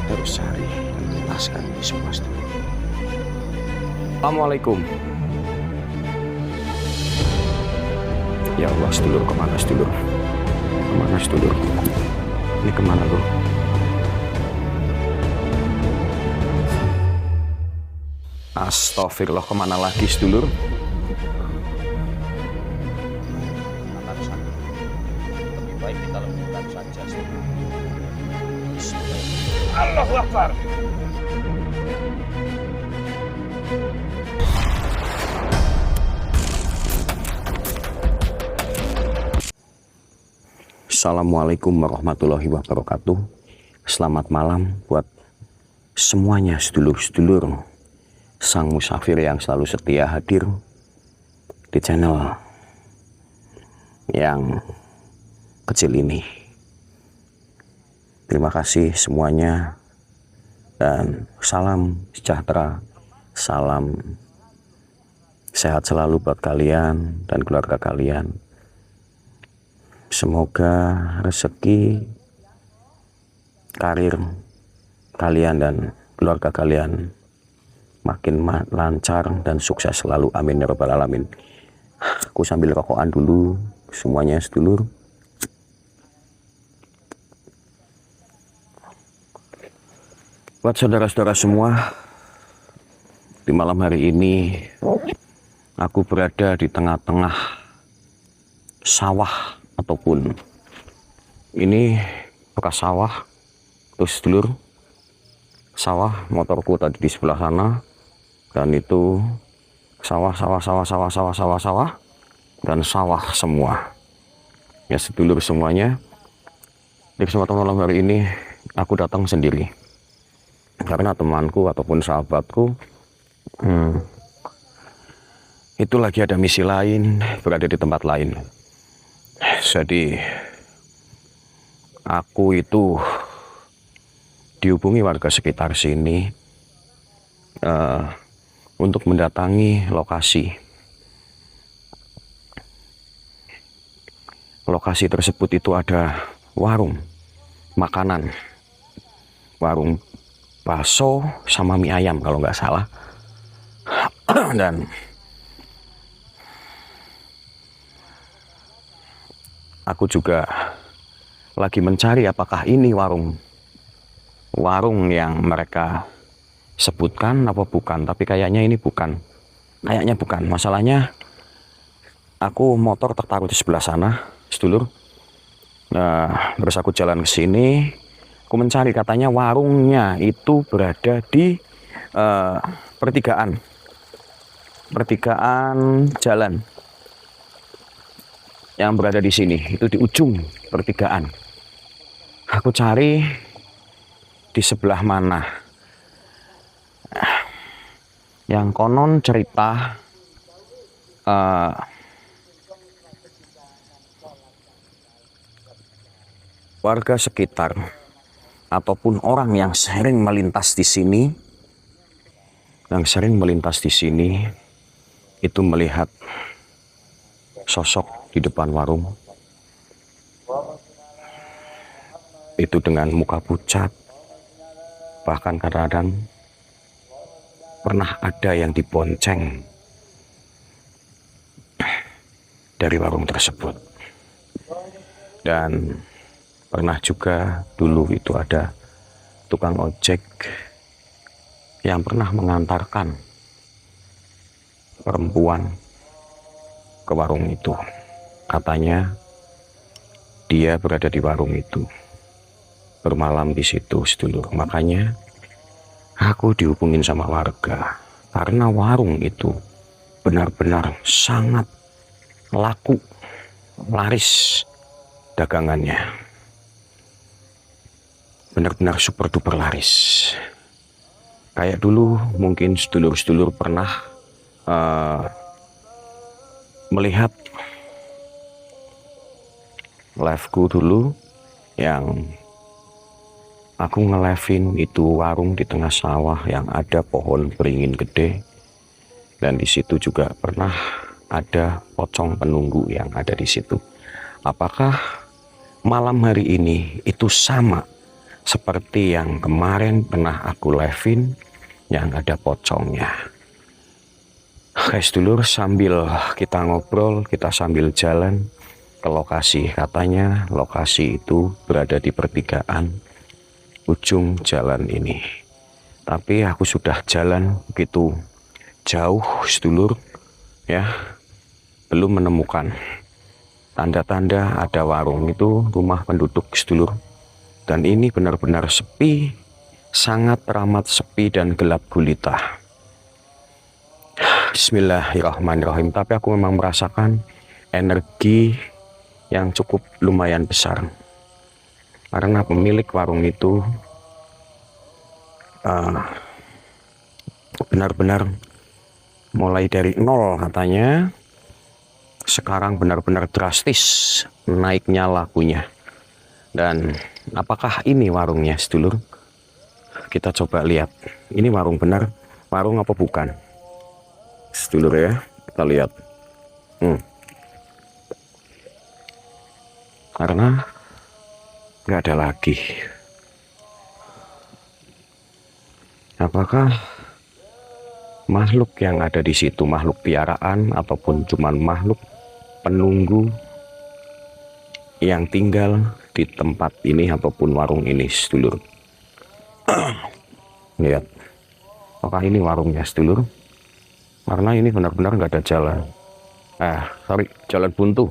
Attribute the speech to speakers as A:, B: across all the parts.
A: terus cari dan tuntaskan ini semua, sedulur. Assalamualaikum. Ya Allah, sedulur, kemana sedulur? Kemana sedulur? Ini kemana lu? Astagfirullah, kemana lagi sedulur?
B: Lebih baik kita lemburkan saja.
A: Allahu Akbar. Assalamualaikum warahmatullahi wabarakatuh. Selamat malam buat semuanya sedulur-sedulur sang musafir yang selalu setia hadir di channel yang kecil ini. Terima kasih semuanya dan salam sejahtera, salam sehat selalu buat kalian dan keluarga kalian. Semoga rezeki, karir kalian dan keluarga kalian makin lancar dan sukses selalu. Amin ya rabbal alamin. Aku sambil rokokan dulu semuanya sedulur. Buat saudara-saudara semua, di malam hari ini aku berada di tengah-tengah sawah, ataupun ini bekas sawah. Terus sedulur, sawah motorku tadi di sebelah sana, dan itu sawah dan sawah semua ya sedulur semuanya. Di kesempatan malam hari ini aku datang sendiri karena temanku ataupun sahabatku itu lagi ada misi lain, berada di tempat lain. Jadi aku itu dihubungi warga sekitar sini untuk mendatangi lokasi. Lokasi tersebut itu ada warung makanan, warung bakso sama mie ayam kalau nggak salah. Dan aku juga lagi mencari apakah ini warung yang mereka sebutkan apa bukan, tapi kayaknya ini bukan. Kayaknya bukan. Masalahnya aku motor tertaruh di sebelah sana, sedulur. Nah, terus aku jalan ke sini, aku mencari, katanya warungnya itu berada di pertigaan jalan yang berada di sini, itu di ujung pertigaan. Aku cari di sebelah mana. Yang konon cerita warga sekitar ataupun orang yang sering melintas di sini, itu melihat sosok di depan warung itu dengan muka pucat, bahkan kadang-kadang pernah ada yang dibonceng dari warung tersebut. Dan pernah juga dulu itu ada tukang ojek yang pernah mengantarkan perempuan ke warung itu. Katanya dia berada di warung itu, bermalam di situ, sedulur. Makanya aku dihubungin sama warga karena warung itu benar-benar sangat laku, laris dagangannya. Benar-benar super duper laris. Kayak dulu mungkin sedulur-sedulur pernah melihat liveku dulu yang aku nge-live-in itu warung di tengah sawah yang ada pohon beringin gede, dan di situ juga pernah ada pocong penunggu yang ada di situ. Apakah malam hari ini itu sama seperti yang kemarin pernah aku live-in yang ada pocongnya. Oke sedulur, sambil kita ngobrol, kita sambil jalan ke lokasi. Katanya lokasi itu berada di pertigaan ujung jalan ini. Tapi aku sudah jalan begitu jauh sedulur, ya, belum menemukan tanda-tanda ada warung itu rumah penduduk sedulur. Dan ini benar-benar sepi, sangat teramat sepi dan gelap gulita. Bismillahirrahmanirrahim. Tapi aku memang merasakan energi yang cukup lumayan besar, karena pemilik warung itu benar-benar mulai dari nol katanya, sekarang benar-benar drastis naiknya lakunya. Dan apakah ini warungnya sedulur? Kita coba lihat, ini warung benar, warung apa bukan sedulur ya, kita lihat. Karena nggak ada lagi. Apakah makhluk yang ada di situ makhluk piaraan ataupun cuman makhluk penunggu yang tinggal di tempat ini ataupun warung ini sedulur? Lihat, apakah ini warungnya sedulur? Karena ini benar-benar nggak ada jalan. Jalan buntu.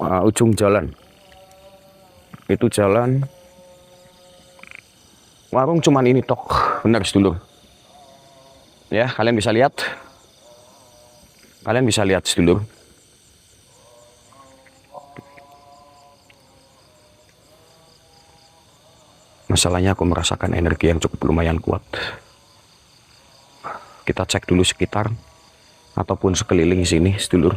A: Ujung jalan itu jalan warung cuman ini tok, benar sedulur ya. Kalian bisa lihat sedulur. Masalahnya aku merasakan energi yang cukup lumayan kuat. Kita cek dulu sekitar ataupun sekeliling sini sedulur.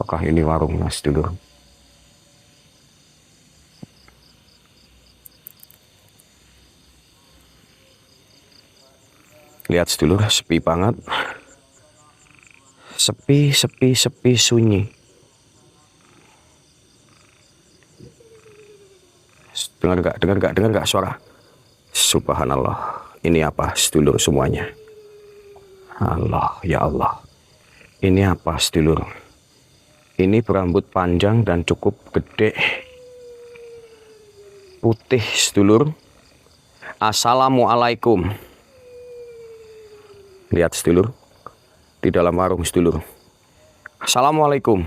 A: Apakah ini warungnya sedulur? Lihat sedulur, sepi banget. Sepi sunyi. Dengar gak suara? Subhanallah. Ini apa sedulur semuanya? Allah, ya Allah. Ini apa sedulur? Ini berambut panjang dan cukup gede, putih sedulur. Assalamualaikum. Lihat sedulur, di dalam warung sedulur. Assalamualaikum.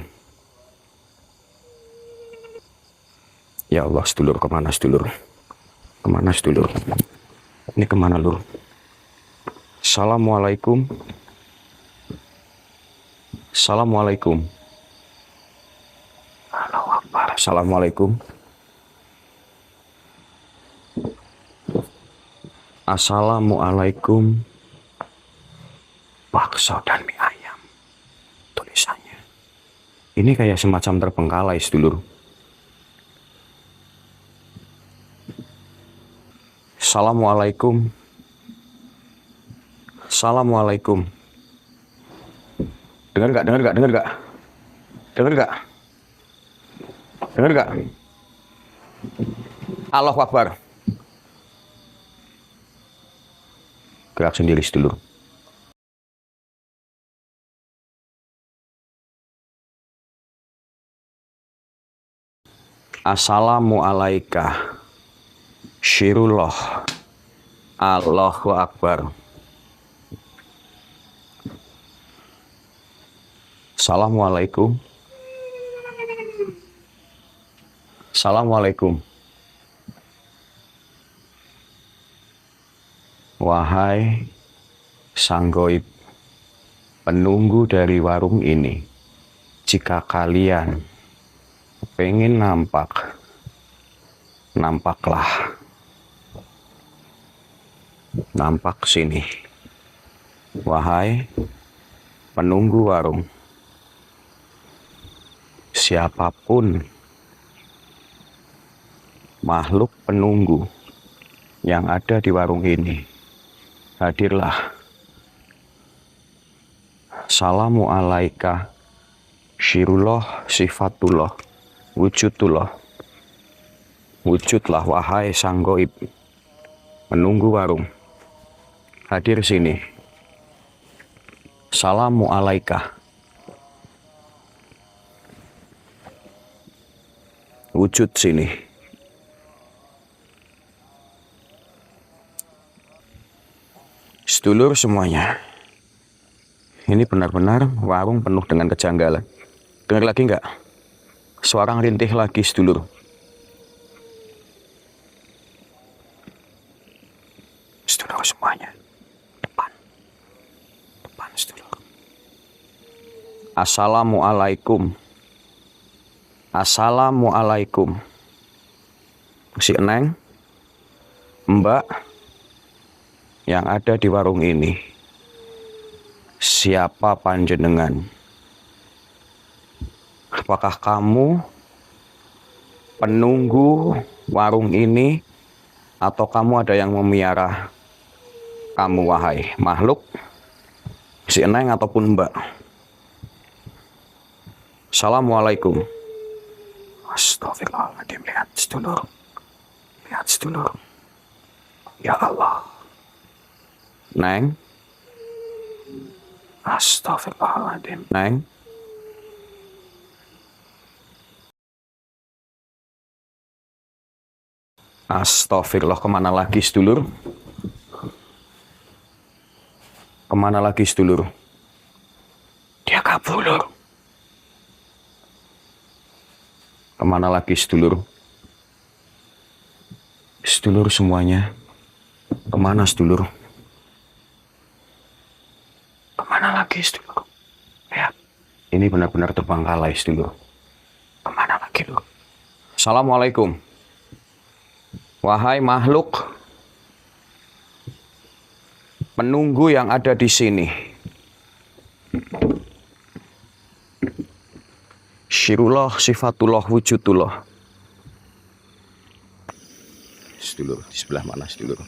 A: Ya Allah sedulur, kemana sedulur? Kemana sedulur? Ini kemana lur? Assalamualaikum. Assalamualaikum. Assalamualaikum. Assalamualaikum. Bakso dan mie ayam tulisannya. Ini kayak semacam terbengkalai sedulur. Assalamualaikum. Assalamualaikum. Dengar gak? Allahu Akbar. Gerak sendiri sedulur. Assalamualaikum. Syirullah. Allahu Akbar. Assalamualaikum. Assalamualaikum. Wahai sang goib, penunggu dari warung ini, jika kalian pengen nampaklah. Nampak sini. Wahai penunggu warung, siapapun makhluk penunggu yang ada di warung ini. Hadirlah. Salamu alaika syirullah sifatullah wujudullah. Wujudlah wahai sang goib menunggu warung. Hadir sini. Salamu alaika. Wujud sini. Sedulur semuanya, ini benar-benar warung penuh dengan kejanggalan. Dengar lagi nggak? Suara rintih lagi, sedulur. Sedulur semuanya, depan sedulur. Assalamualaikum. Assalamualaikum. Si Eneng, Mbak yang ada di warung ini, siapa panjenengan? Apakah kamu penunggu warung ini atau kamu ada yang memiara kamu, wahai makhluk? Si Eneng ataupun Mbak? Assalamualaikum. Astagfirullahaladzim. Lihat sedulur. Lihat sedulur. Ya Allah. Neng. Astagfirullahaladzim. Neng. Astagfirullah. Kemana lagi sedulur? Kemana lagi sedulur? Dia kabur lur. Kemana lagi sedulur? Sedulur semuanya, kemana sedulur? Kemana lagi sedulur? Lihat, ini benar-benar terbengkalai sedulur. Kemana lagi lur? Assalamualaikum. Wahai makhluk penunggu yang ada di sini, syirullah sifatullah wujudullah. Sedulur, di sebelah mana sedulur?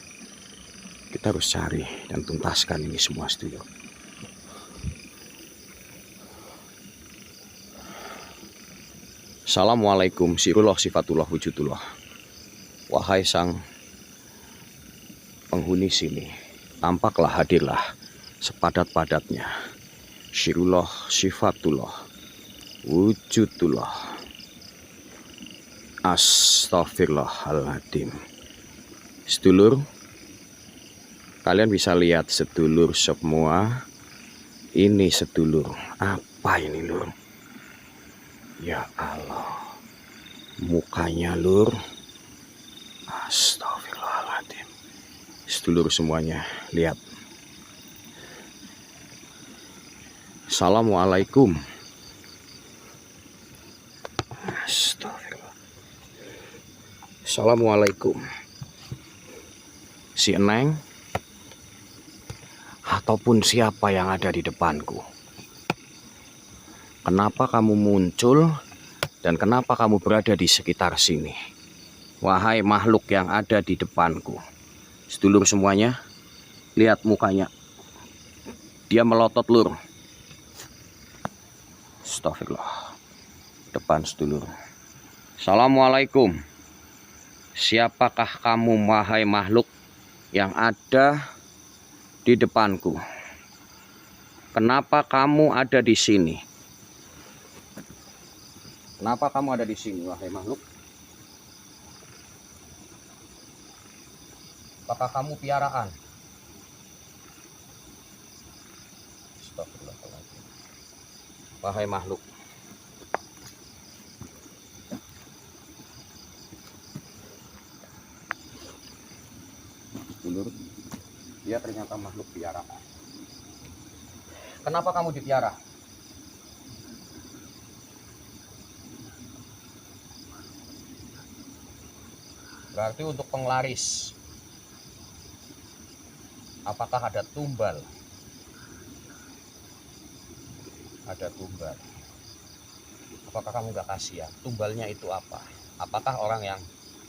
A: Kita harus cari dan tuntaskan ini semua sedulur. Assalamualaikum syirullah sifatullah wujudullah. Wahai sang penghuni sini, tampaklah hadirlah sepadat-padatnya syirullah sifatullah wujudullah. Astagfirullahaladzim. Sedulur, kalian bisa lihat sedulur semua. Ini sedulur, apa ini lur? Ya Allah, mukanya lur. Astagfirullahaladzim. Sedulur semuanya, lihat. Assalamualaikum. Astagfirullah. Assalamualaikum. Si Eneng ataupun siapa yang ada di depanku, kenapa kamu muncul dan kenapa kamu berada di sekitar sini? Wahai makhluk yang ada di depanku, sedulur semuanya, lihat mukanya. Dia melotot lur. Astagfirullah. Depan sedulur. Assalamualaikum. Siapakah kamu wahai makhluk yang ada di depanku? Kenapa kamu ada di sini? Kenapa kamu ada di sini wahai makhluk? Apakah kamu piaraan? Astagfirullahaladzim. Wahai makhluk, sedulur, dia ternyata makhluk piaraan. Kenapa kamu dipiara? Berarti untuk penglaris. Apakah ada tumbal? Ada tumbal. Apakah kamu gak kasihan? Tumbalnya itu apa? Apakah orang yang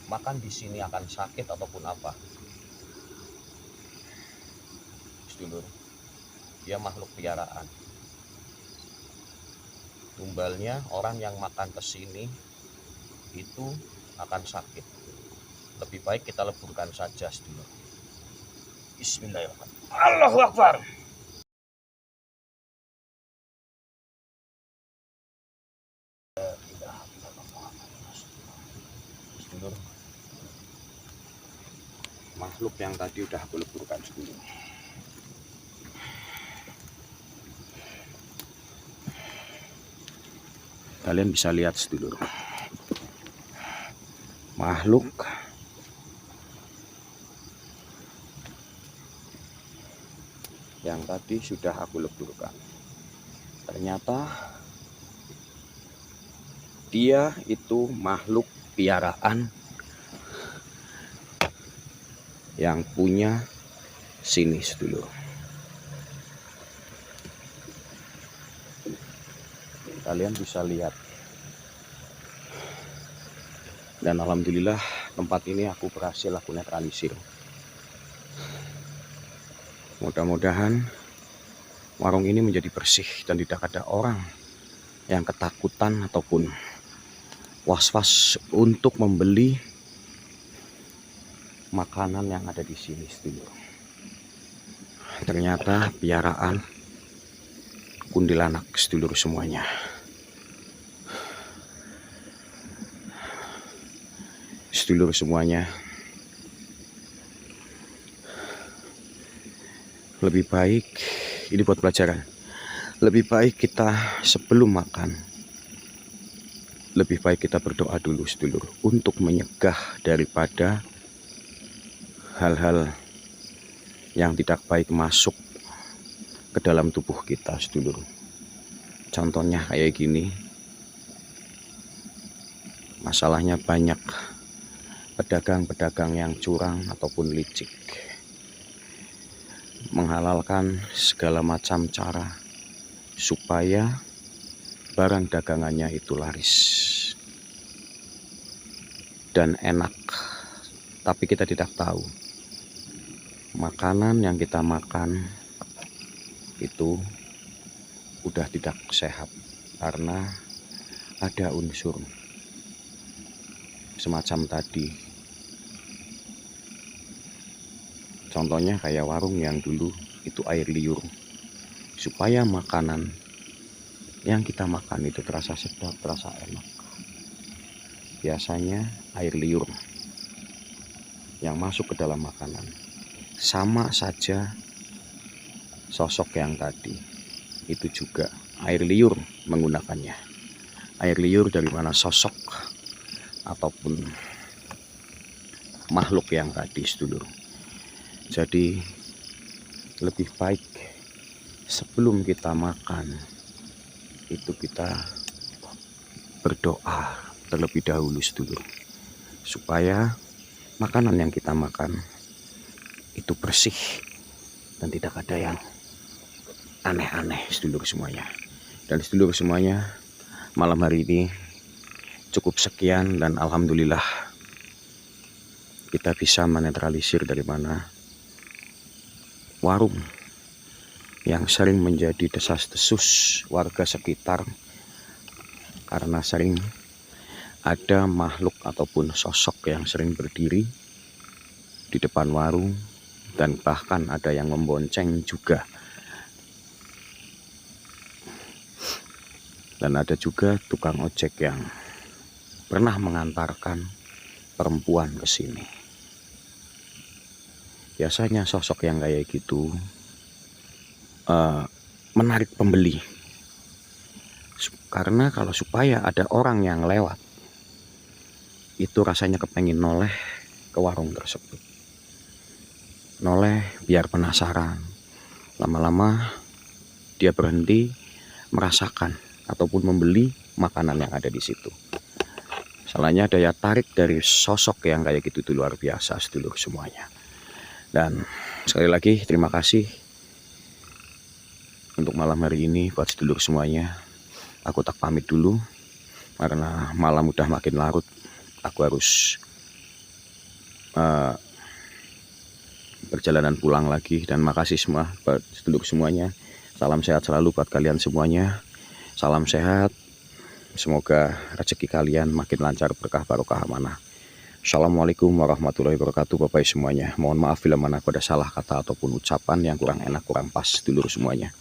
A: makan di sini akan sakit ataupun apa?
B: sedulur. Dia makhluk piaraan. Tumbalnya orang yang makan kesini itu akan sakit. Lebih baik kita leburkan saja sedulur. Bismillahirrahmanirrahim. Allahu Akbar. Sedulur, makhluk yang tadi udah aku leburkan sedulur. Kalian bisa lihat sedulur, makhluk yang tadi sudah aku leburkan. Ternyata dia itu makhluk piaraan yang punya sini sedulur. Kalian bisa lihat. Dan alhamdulillah tempat ini aku berhasil aku netralisir. Mudah-mudahan warung ini menjadi bersih dan tidak ada orang yang ketakutan ataupun was-was untuk membeli makanan yang ada di sini sedulur. Ternyata piaraan kuntilanak sedulur semuanya. Sedulur semuanya, lebih baik ini buat pelajaran. Lebih baik kita sebelum makan, lebih baik kita berdoa dulu sedulur, untuk menyegah daripada hal-hal yang tidak baik masuk ke dalam tubuh kita sedulur. Contohnya kayak gini, masalahnya banyak pedagang-pedagang yang curang ataupun licik, menghalalkan segala macam cara supaya barang dagangannya itu laris dan enak. Tapi kita tidak tahu makanan yang kita makan itu udah tidak sehat karena ada unsur semacam tadi. Contohnya kayak warung yang dulu itu air liur, supaya makanan yang kita makan itu terasa sedap, terasa enak. Biasanya air liur yang masuk ke dalam makanan. Sama saja sosok yang tadi, itu juga air liur menggunakannya. Air liur dari mana sosok ataupun makhluk yang tadi sedulur. Jadi lebih baik sebelum kita makan itu kita berdoa terlebih dahulu sedulur, supaya makanan yang kita makan itu bersih dan tidak ada yang aneh-aneh sedulur semuanya. Dan sedulur semuanya, malam hari ini cukup sekian dan alhamdulillah kita bisa menetralisir dari mana warung yang sering menjadi desas-desus warga sekitar karena sering ada makhluk ataupun sosok yang sering berdiri di depan warung dan bahkan ada yang membonceng juga. Dan ada juga tukang ojek yang pernah mengantarkan perempuan ke sini. Biasanya sosok yang kayak gitu menarik pembeli. Karena kalau supaya ada orang yang lewat, itu rasanya kepengen noleh ke warung tersebut. Noleh biar penasaran. Lama-lama dia berhenti merasakan ataupun membeli makanan yang ada di situ. Salahnya daya tarik dari sosok yang kayak gitu itu luar biasa sedulur semuanya. Dan sekali lagi terima kasih untuk malam hari ini buat sedulur semuanya. Aku tak pamit dulu karena malam udah makin larut. Aku harus perjalanan pulang lagi. Dan makasih semua buat sedulur semuanya. Salam sehat selalu buat kalian semuanya. Salam sehat. Semoga rezeki kalian makin lancar, berkah, barokah, amanah. Assalamualaikum warahmatullahi wabarakatuh Bapak semuanya. Mohon maaf bila mana ada salah kata ataupun ucapan yang kurang enak, kurang pas dulur semuanya.